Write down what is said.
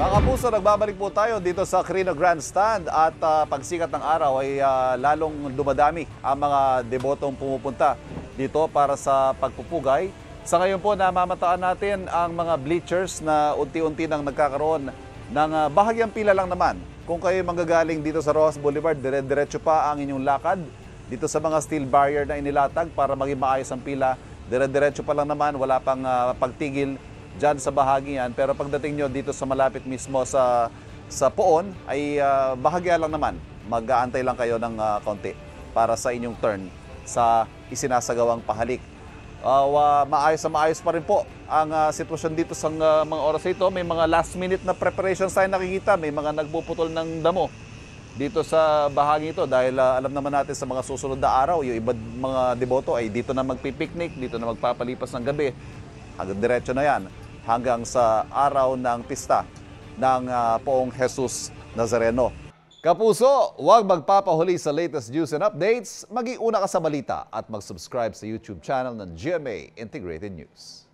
Mga kapuso, nagbabalik po tayo dito sa Quirino Grandstand at pagsikat ng araw ay lalong dumadami ang mga debotong pumupunta dito para sa pagpupugay. Sa ngayon po, namamataan natin ang mga bleachers na unti-unti nang nagkakaroon ng bahagyang pila lang naman. Kung kayo manggagaling dito sa Rojas Boulevard, dire-diretso pa ang inyong lakad dito sa mga steel barrier na inilatag para maging maayos ang pila. Dire-diretso pa lang naman, wala pang pagtigil dyan sa bahagi yan. Pero pagdating nyo dito sa malapit mismo sa poon, ay bahagya lang naman. Mag-aantay lang kayo ng konti para sa inyong turn sa isinasagawang pahalik. Maayos na maayos pa rin po ang sitwasyon dito sa mga oras ito. May mga last minute na preparations tayo nakikita. May mga nagpuputol ng damo dito sa bahagi ito dahil alam naman natin sa mga susunod na araw, yung iba mga deboto ay dito na magpipiknik, dito na magpapalipas ng gabi. Hanggang diretso na yan hanggang sa araw ng pista ng Poong Jesus Nazareno. Kapuso, huwag magpapahuli sa latest news and updates. Mag-iuna ka sa balita at mag-subscribe sa YouTube channel ng GMA Integrated News.